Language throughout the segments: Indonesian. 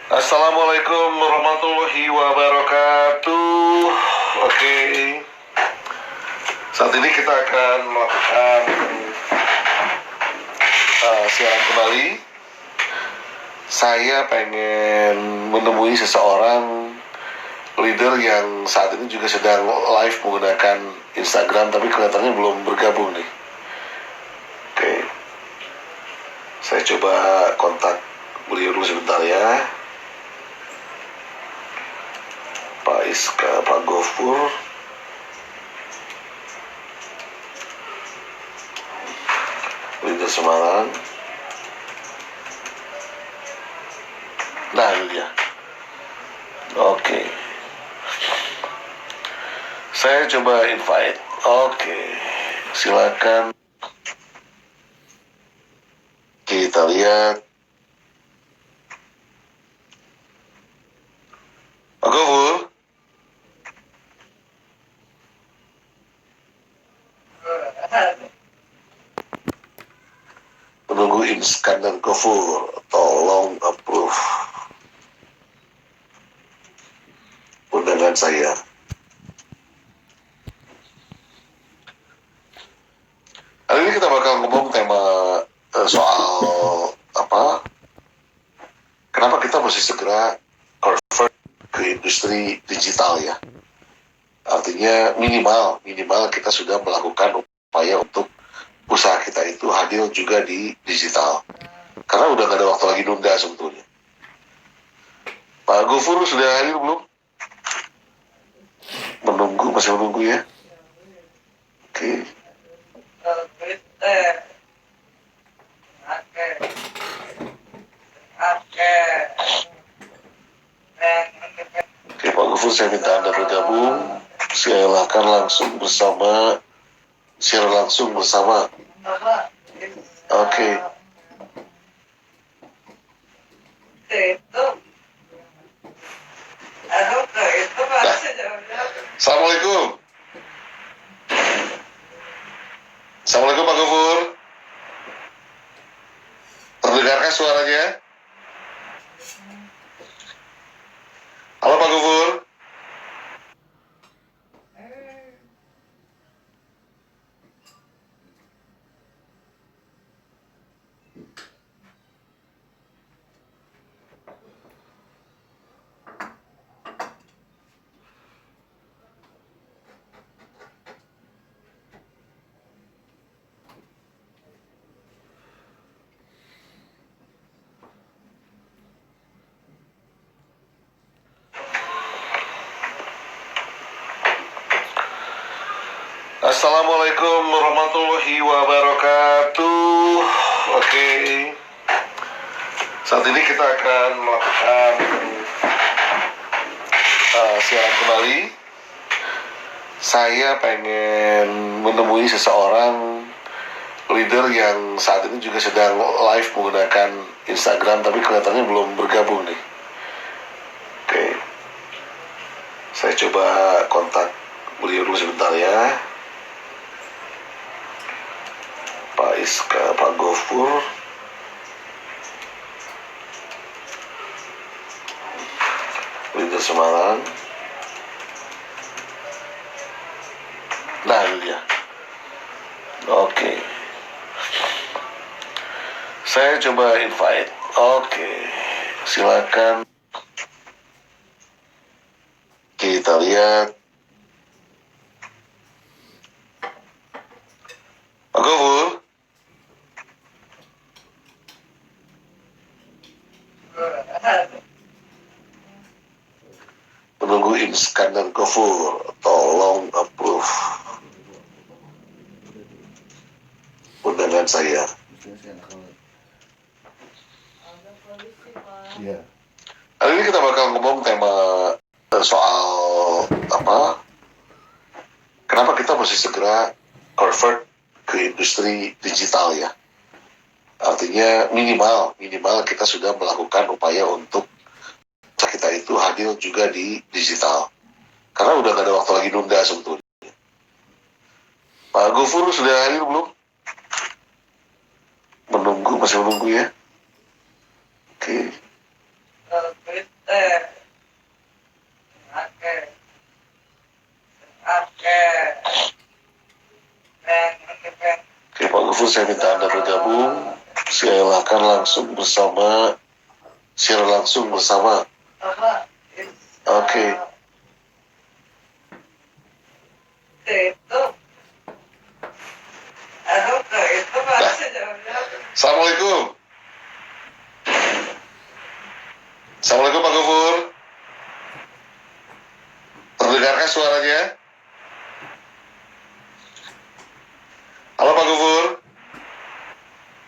Assalamualaikum warahmatullahi wabarakatuh. Oke, saat ini kita akan melakukan siaran kembali. Saya pengen menemui seseorang leader yang saat ini juga sedang live menggunakan Instagram, tapi kelihatannya belum bergabung nih. Oke, saya coba kontak beliau dulu sebentar ya. Pak Iska, Pak Gofur, leader Semarang. Nah, ini dia. Oke. Saya coba invite. Oke. Silakan. Kita lihat. Pak Gofur. Menunggu Iskandar Gofur. Tolong approve undangan saya. Hari ini kita bakal ngomong tema soal apa? Kenapa kita mesti segera convert ke industri digital ya? Artinya minimal kita sudah melakukan upaya untuk usaha kita itu hadir juga di digital. Karena udah gak ada waktu lagi nunda sebetulnya. Pak Gofur sudah hadir belum? Masih menunggu ya? Oke. Oke, Pak Gofur, saya minta Anda bergabung. Silakan langsung share langsung bersama. Oke. Assalamualaikum. Assalamualaikum Pak Gofur. Terdengarkah suaranya? Halo Pak Gofur. Assalamualaikum warahmatullahi wabarakatuh. Oke, saat ini kita akan melakukan siaran kembali. Saya pengen menemui seseorang leader yang saat ini juga sedang live menggunakan Instagram, tapi kelihatannya belum bergabung nih. Oke, saya coba kontak beliau dulu sebentar ya. Pak Iska, Pak Gofur, leader Semarang. Nah, ini dia. Oke. Saya coba invite. Oke. Silakan. Kita lihat. Pak Gofur. Menunggu Iskandar Gofur. Tolong approve undangan saya. Hari ini kita bakal ngomong tema soal apa? Kenapa kita mesti segera convert ke industri digital ya? Artinya minimal kita sudah melakukan upaya untuk kita itu hadir juga di digital. Karena udah gak ada waktu lagi nunda sebetulnya. Pak Gofur sudah hadir belum? Masih menunggu ya? Oke. saya minta Anda bergabung. Silakan langsung bersama, share langsung bersama. Oke. Assalamualaikum. Assalamualaikum Pak Gufur. Terdengarkah suaranya? Halo Pak Gufur.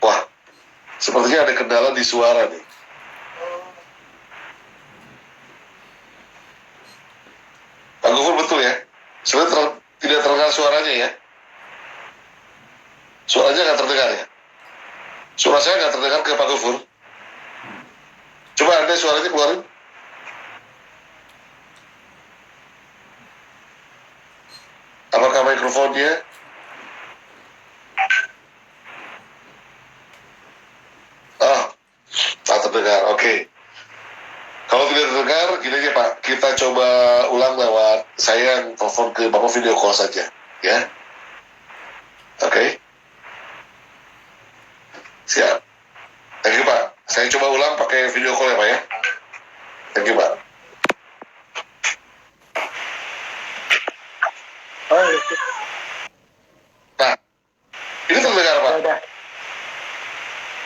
Wah, sepertinya ada kendala di suara nih. Pak Gufur betul ya? Sebenarnya tidak terdengar suaranya ya? Suaranya nggak terdengar ya? Suara saya nggak terdengar ke Pak Gufur. Coba Anda suaranya keluarin. Apakah mikrofonnya? Tak terdengar. Oke. Kalau tidak terdengar, gini aja Pak. Kita coba ulang lewat saya yang telepon ke Bapak video call saja. Ya. Oke. Siap. Thank you Pak. Saya coba ulang pakai video call ya Pak ya. Thank you Pak. Nah, ini terdengar Pak.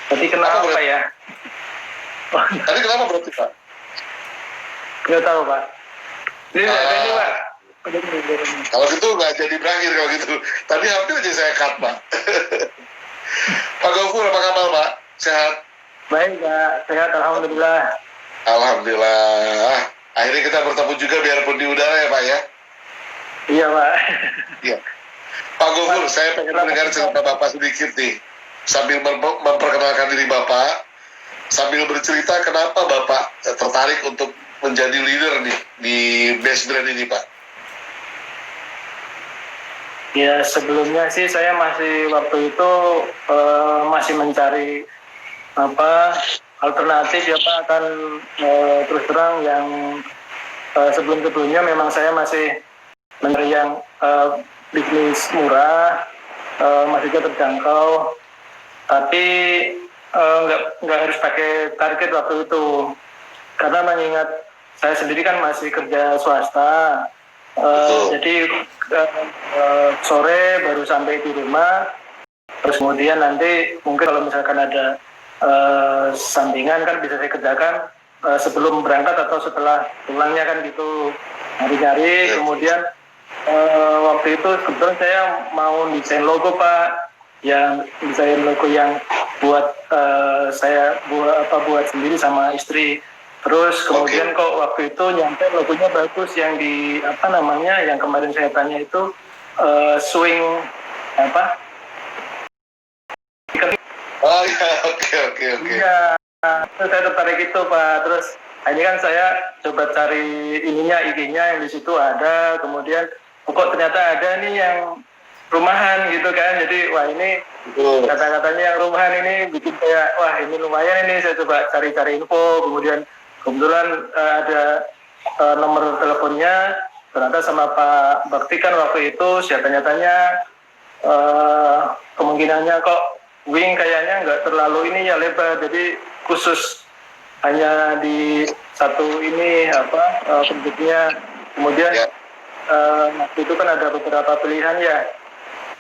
Tadi kenapa ya? Tadi kenapa berarti Pak? Nggak tahu Pak. Ini Pak. Kalau gitu nggak jadi berakhir kalau gitu. Tadi hampir aja saya cut Pak. Pak Gofur apa kabar Pak? Sehat? Baik Pak, sehat alhamdulillah. Alhamdulillah. Akhirnya kita bertemu juga biarpun di udara ya Pak ya? Iya Pak. Iya. Pak Gofur, saya pengen mendengar cerita Bapak sedikit nih. Sambil memperkenalkan diri Bapak, sambil bercerita kenapa Bapak tertarik untuk menjadi leader nih di Best Brand ini Pak. Ya sebelumnya sih saya masih waktu itu masih mencari alternatif ya Pak, kan terus terang yang sebelumnya memang saya masih mencari yang bisnis murah, masih terjangkau, tapi nggak harus pakai target waktu itu, karena mengingat saya sendiri kan masih kerja swasta, jadi sore baru sampai di rumah, terus kemudian nanti mungkin kalau misalkan ada sampingan kan bisa saya kerjakan sebelum berangkat atau setelah pulangnya kan gitu, nyari-nyari. Kemudian waktu itu kebetulan saya mau desain logo Pak, yang desain logo yang buat saya buat sendiri sama istri. Terus kemudian kok waktu itu nyampe logonya bagus, yang di yang kemarin saya tanya itu swing Oh iya, oke. Iya, saya tertarik itu Pak. Terus ini kan saya coba cari ininya, IG-nya yang di situ ada. Kemudian kok ternyata ada nih yang rumahan gitu kan. Jadi wah ini kata-katanya yang rumahan ini bikin kayak wah ini lumayan ini. Saya coba cari-cari info. Kemudian kebetulan ada nomor teleponnya. Ternyata sama Pak Bakti kan waktu itu saya tanya-tanya, kemungkinannya kok wing kayaknya nggak terlalu ini ya lebar, jadi khusus hanya di satu ini bentuknya. Kemudian waktu itu kan ada beberapa pilihan ya.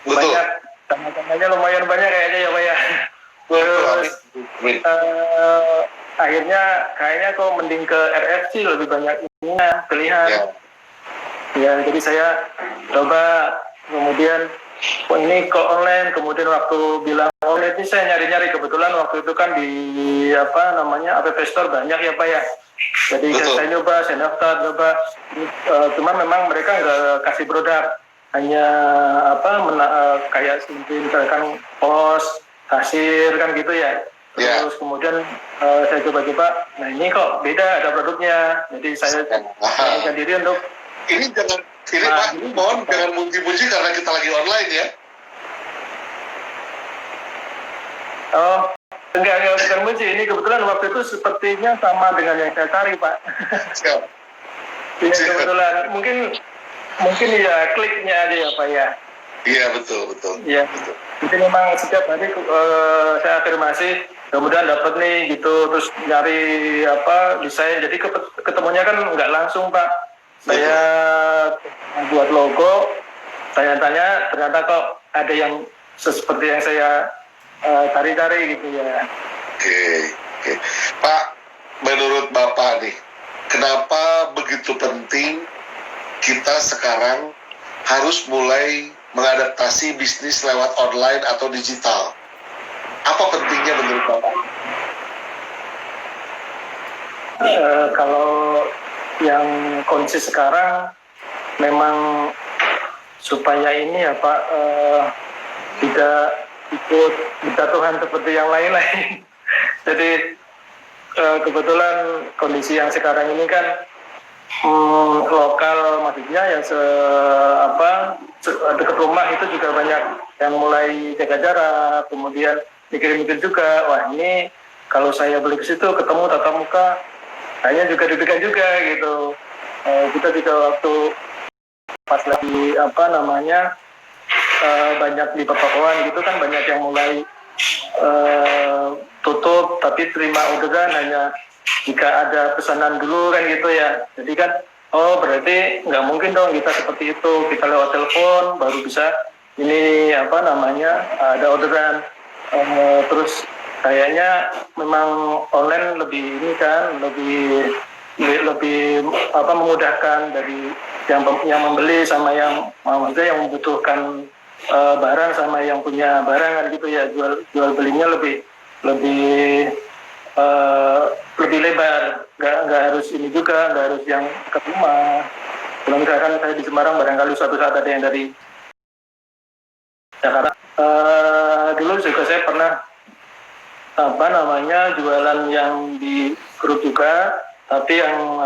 Betul. Banyak, tanda-tandanya lumayan banyak kayaknya ya Pak ya. Terus akhirnya kayaknya kok mending ke RFC, lebih banyak ininya pilihan. Ya jadi saya coba, kemudian ini kok online. Kemudian waktu bilang online ini saya nyari-nyari, kebetulan waktu itu kan di App Store banyak ya Pak ya. Jadi saya nyoba, saya daftar, cuma memang mereka nggak kasih produk, hanya kayak misalkan pos, kasir kan gitu ya. Terus kemudian saya coba-coba, nah ini kok beda, ada produknya. Jadi saya mengingatkan diri untuk ini Pak, mohon jangan muji-muji karena kita lagi online ya. Oh, enggak bukan muji. Ini kebetulan waktu itu sepertinya sama dengan yang saya cari Pak. Siap. Ini kebetulan mungkin ya kliknya aja ya Pak ya. Iya betul. Iya. Jadi memang setiap hari saya afirmasi, kemudian dapat nih gitu, terus nyari desain. Jadi ketemunya kan nggak langsung Pak. Saya buat logo, tanya-tanya, ternyata kok ada yang seperti yang saya cari-cari gitu ya. Oke. Pak, menurut Bapak nih, kenapa begitu penting kita sekarang harus mulai mengadaptasi bisnis lewat online atau digital? Apa pentingnya menurut Bapak? Kalau yang kondisi sekarang memang supaya ini ya Pak tidak ikut berjatuhan seperti yang lain-lain. Jadi kebetulan kondisi yang sekarang ini kan lokal, maksudnya yang dekat rumah itu juga banyak yang mulai jaga jarak, kemudian mikir-mikir juga, wah ini kalau saya beli ke situ ketemu tatap muka, kayaknya juga deg-degan juga gitu. Kita juga waktu pas lagi banyak di pertokoan gitu kan, banyak yang mulai tutup, tapi terima orderan hanya jika ada pesanan dulu kan gitu ya. Jadi kan, oh berarti nggak mungkin dong kita seperti itu, kita lewat telepon baru bisa ini ada orderan. Terus kayaknya memang online lebih ini kan, lebih memudahkan dari yang membeli sama yang maksudnya yang membutuhkan barang sama yang punya barang kan gitu ya. Jual belinya lebih lebar, nggak harus ini juga, nggak harus yang ke rumah. Kalau misalkan saya di Semarang, barangkali suatu saat ada yang dari Jakarta. Dulu juga saya pernah jualan yang di grup juga, tapi yang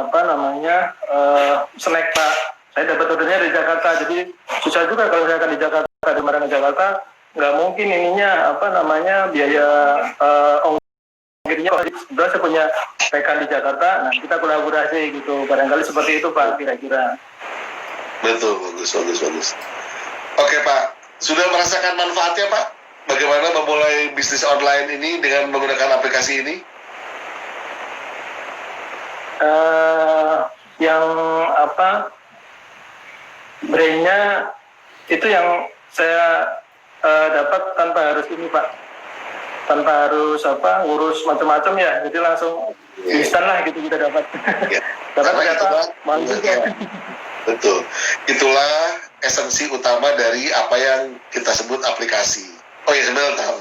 snack Pak. Saya dapat ordernya di Jakarta, jadi susah juga kalau saya akan di Jakarta, di Semarang ke Jakarta, nggak mungkin ininya biaya akhirnya sebenarnya saya punya rekan di Jakarta, nah kita kolaborasi gitu, barangkali seperti itu Pak kira-kira. Betul, bagus. Oke Pak, sudah merasakan manfaatnya Pak? Bagaimana memulai bisnis online ini dengan menggunakan aplikasi ini? Brainnya itu yang saya dapat tanpa harus ini Pak, tanpa harus ngurus macam-macam ya, jadi langsung instan lah gitu kita dapat. Dapat ternyata mantap ya. Betul, itulah esensi utama dari apa yang kita sebut aplikasi. Oh ya sebentar,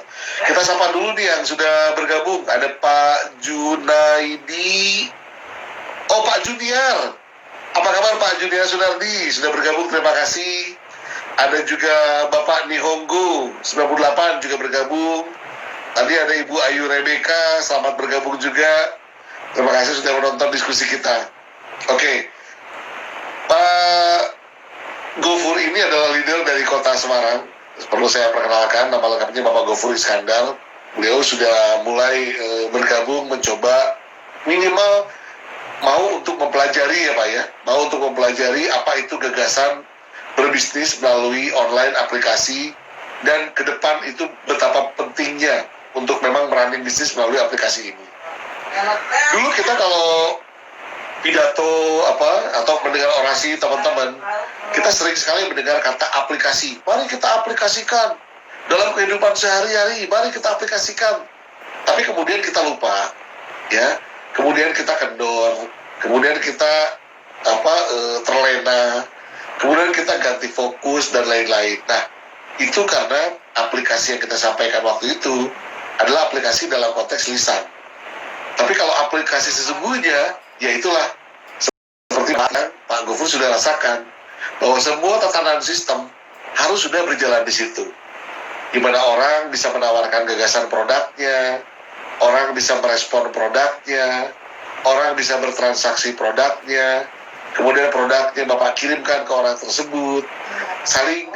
kita sapa dulu nih yang sudah bergabung. Ada Pak Junaidi. Oh Pak Junior, apa kabar Pak Junior Sunardi? Sudah bergabung, terima kasih. Ada juga Bapak Nihongo 98 juga bergabung. Tadi ada Ibu Ayu Rebeka, selamat bergabung juga. Terima kasih sudah menonton diskusi kita. Oke. Pak Gofur ini adalah leader dari Kota Semarang. Perlu saya perkenalkan, nama lengkapnya Bapak Gofur Iskandar. Beliau sudah mulai bergabung, mencoba minimal mau untuk mempelajari ya Pak ya, mau untuk mempelajari apa itu gagasan berbisnis melalui online aplikasi, dan ke depan itu betapa pentingnya untuk memang merunning bisnis melalui aplikasi ini. Dulu kita kalau pidato atau mendengar orasi teman-teman, kita sering sekali mendengar kata aplikasi. Mari kita aplikasikan dalam kehidupan sehari-hari, mari kita aplikasikan. Tapi kemudian kita lupa, ya. Kemudian kita kendor, kemudian kita terlena, kemudian kita ganti fokus dan lain-lain. Nah, itu karena aplikasi yang kita sampaikan waktu itu adalah aplikasi dalam konteks lisan. Tapi kalau aplikasi sesungguhnya, ya itulah seperti Pak Gofur sudah rasakan bahwa semua tatanan sistem harus sudah berjalan di situ, di mana orang bisa menawarkan gagasan produknya, orang bisa merespon produknya, orang bisa bertransaksi produknya, kemudian produknya Bapak kirimkan ke orang tersebut, saling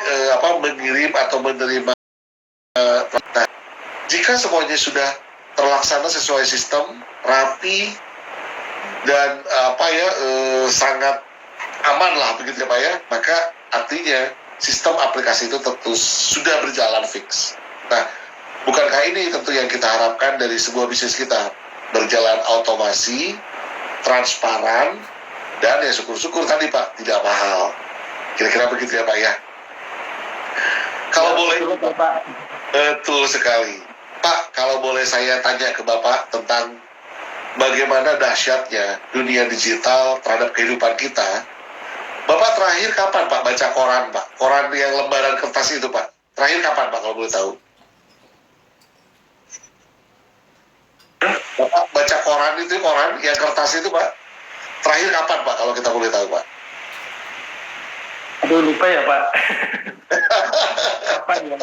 mengirim atau menerima. Nah, jika semuanya sudah terlaksana sesuai sistem, rapi, dan sangat aman lah begitu ya Pak ya, maka artinya sistem aplikasi itu tentu sudah berjalan fix. Nah, bukankah ini tentu yang kita harapkan dari sebuah bisnis kita, berjalan otomasi, transparan, dan ya syukur-syukur tadi Pak, tidak mahal. Kira-kira begitu ya Pak ya. Kalau boleh, Bapak. betul sekali. Pak, kalau boleh saya tanya ke Bapak tentang bagaimana dahsyatnya dunia digital terhadap kehidupan kita. Bapak terakhir kapan Pak baca koran Pak? Koran yang lembaran kertas itu Pak. Terakhir kapan Pak kalau boleh tahu? Bapak baca koran itu, koran yang kertas itu Pak. Terakhir kapan Pak kalau kita boleh tahu Pak? Aduh lupa ya Pak. Kapan ya?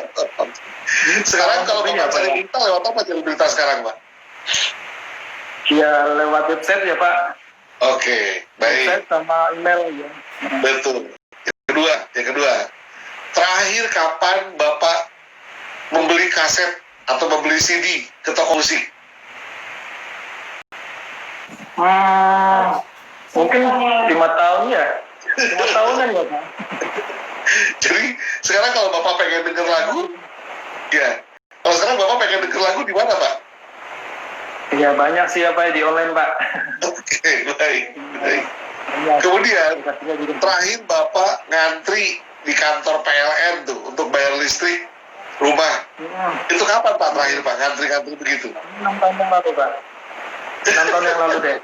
Sekarang kalau Bapak cari berita lewat apa cari berita sekarang Pak? Ya lewat website ya Pak. Oke, baik. Website sama email ya. Betul. Yang kedua, terakhir kapan Bapak membeli kaset atau membeli CD ke toko musik? Mungkin 5 tahun ya. 5 tahunan ya Pak. Jadi sekarang kalau Bapak pengen denger lagu, ya. Kalau sekarang Bapak pengen denger lagu di mana Pak? Ya banyak sih ya Pak di online Pak. Oke, baik. Kemudian terakhir Bapak ngantri di kantor PLN tuh untuk bayar listrik rumah. Itu kapan Pak terakhir Pak ngantri-ngantri begitu? 6 tahun yang lalu Pak. 6 tahun yang lalu deh.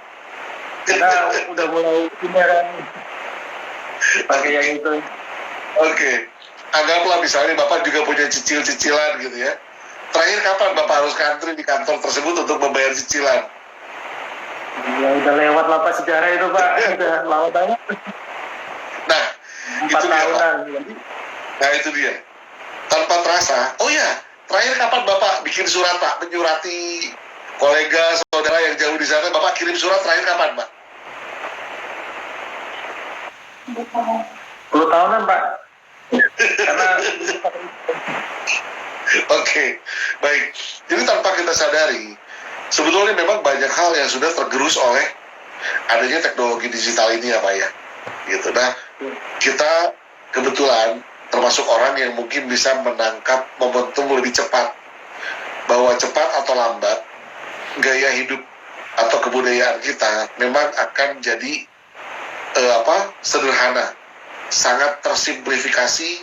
Karena udah mulai beneran pakai yang itu. Oke. Anggaplah misalnya Bapak juga punya cicil-cicilan gitu ya. Terakhir kapan Bapak harus ngantri di kantor tersebut untuk membayar cicilan? Ya udah lewat lah Pak sejarah itu Pak. Udah lama banget. Nah, 4 itu dia Pak. tahunan. Nah itu dia. Tanpa terasa, oh ya, terakhir kapan Bapak bikin surat Pak, menyurati kolega, saudara yang jauh di sana, Bapak kirim surat terakhir kapan Pak? 10 tahunan Pak. Karena Oke, baik. Jadi tanpa kita sadari, sebetulnya memang banyak hal yang sudah tergerus oleh adanya teknologi digital ini ya Pak ya. Gitu. Nah, kita kebetulan termasuk orang yang mungkin bisa menangkap momentum lebih cepat. Bahwa cepat atau lambat, gaya hidup atau kebudayaan kita memang akan jadi sederhana, sangat tersimplifikasi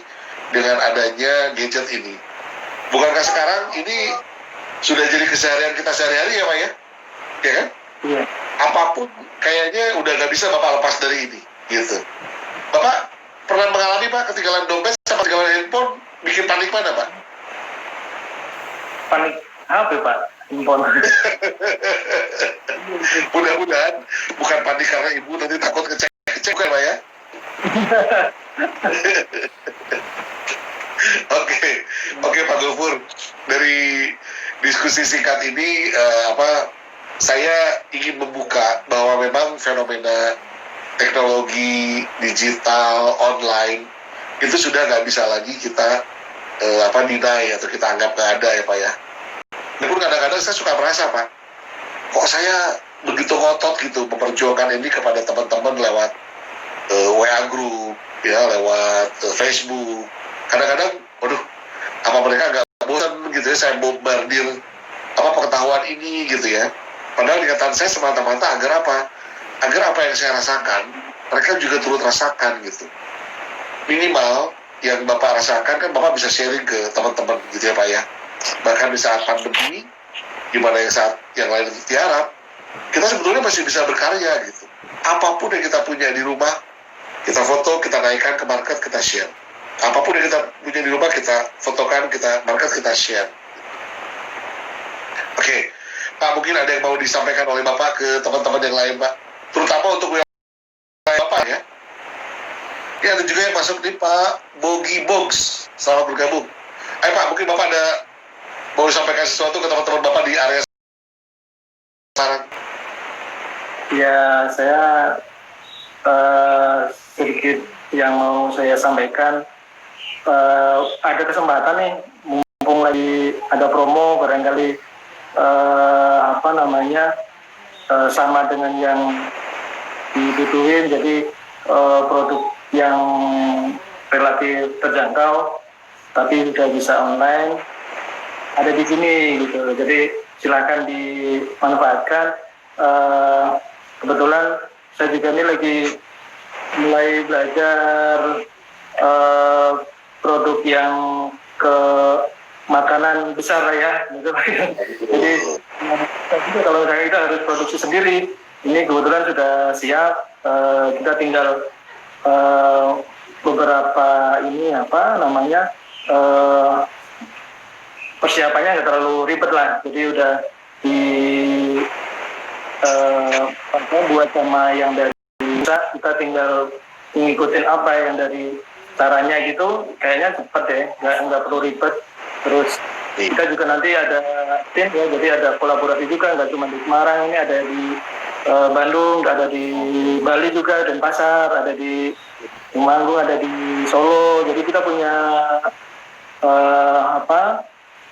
dengan adanya gadget ini. Bukankah sekarang ini sudah jadi keseharian kita sehari-hari ya Pak ya? Ya kan? iya. Apapun kayaknya udah nggak bisa Bapak lepas dari ini, gitu. Bapak pernah mengalami Pak ketinggalan dompet sama ketinggalan handphone, bikin panik mana Pak? Panik HP Pak. Handphone. Mudah-mudahan bukan panik karena ibu nanti takut kecek kan Pak ya? Oke Pak Gofur, dari diskusi singkat ini saya ingin membuka bahwa memang fenomena teknologi digital online itu sudah nggak bisa lagi kita deny atau kita anggap nggak ada ya Pak ya. Namun kadang-kadang saya suka merasa Pak, kok saya begitu ngotot gitu memperjuangkan ini kepada teman-teman lewat WA group ya, lewat Facebook. Kadang-kadang, waduh, apa mereka nggak bosan gitu ya saya bombardir pengetahuan ini gitu ya. Padahal dikatakan saya semata-mata agar apa? Agar apa yang saya rasakan, mereka juga turut rasakan gitu. Minimal yang Bapak rasakan kan Bapak bisa sharing ke teman-teman gitu ya Pak ya. Bahkan di saat pandemi, gimana yang saat yang lain tiarap, kita sebetulnya masih bisa berkarya gitu. Apapun yang kita punya di rumah, kita foto, kita naikkan ke market, kita share. Apapun yang kita punya di rumah, kita fotokan, kita market, kita share. Oke, Pak, mungkin ada yang mau disampaikan oleh Bapak ke teman-teman yang lain, Pak. Terutama untuk wilayah Bapak ya. Ya, ada juga yang masuk nih, Pak Bogi Bogs. Selamat bergabung. Ayo Pak, mungkin Bapak ada mau disampaikan sesuatu ke teman-teman Bapak di area sekarang. Ya, saya sedikit yang mau saya sampaikan. Ada kesempatan nih, mumpung lagi ada promo, barangkali sama dengan yang dibutuhin, jadi produk yang relatif terjangkau, tapi sudah bisa online. ada di sini gitu. Jadi silakan dimanfaatkan. Kebetulan saya juga ini lagi mulai belajar produk yang ke makanan besar lah ya. Gitu. Jadi kalau misalnya kita harus produksi sendiri, ini kebetulan sudah siap. Kita tinggal beberapa ini apa namanya persiapannya nggak terlalu ribet lah. Jadi udah di buat sama yang dari kita tinggal ngikutin apa yang dari caranya gitu, kayaknya cepet deh, nggak perlu ribet. Terus kita juga nanti ada tim ya, jadi ada kolaborasi juga, nggak cuma di Semarang, ini ada di Bandung, ada di Bali juga, Denpasar, ada di Temanggung, ada di Solo. Jadi kita punya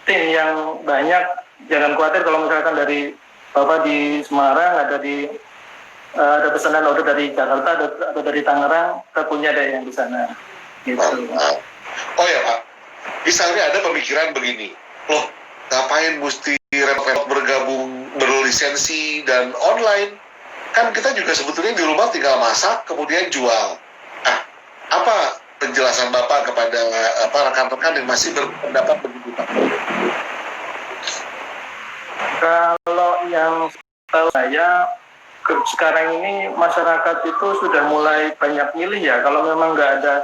tim yang banyak. Jangan khawatir kalau misalkan dari Bapak di Semarang ada pesanan order dari Jakarta atau dari Tangerang, kita punya deh yang di sana. Gitu. Oh ya Pak, misalnya ada pemikiran begini, loh ngapain mesti repot bergabung berlisensi dan online? Kan kita juga sebetulnya di rumah tinggal masak kemudian jual. Apa penjelasan Bapak kepada rekan-rekan yang masih berpendapat begitu Pak? Kalau yang tahu saya sekarang ini masyarakat itu sudah mulai banyak milih ya. Kalau memang nggak ada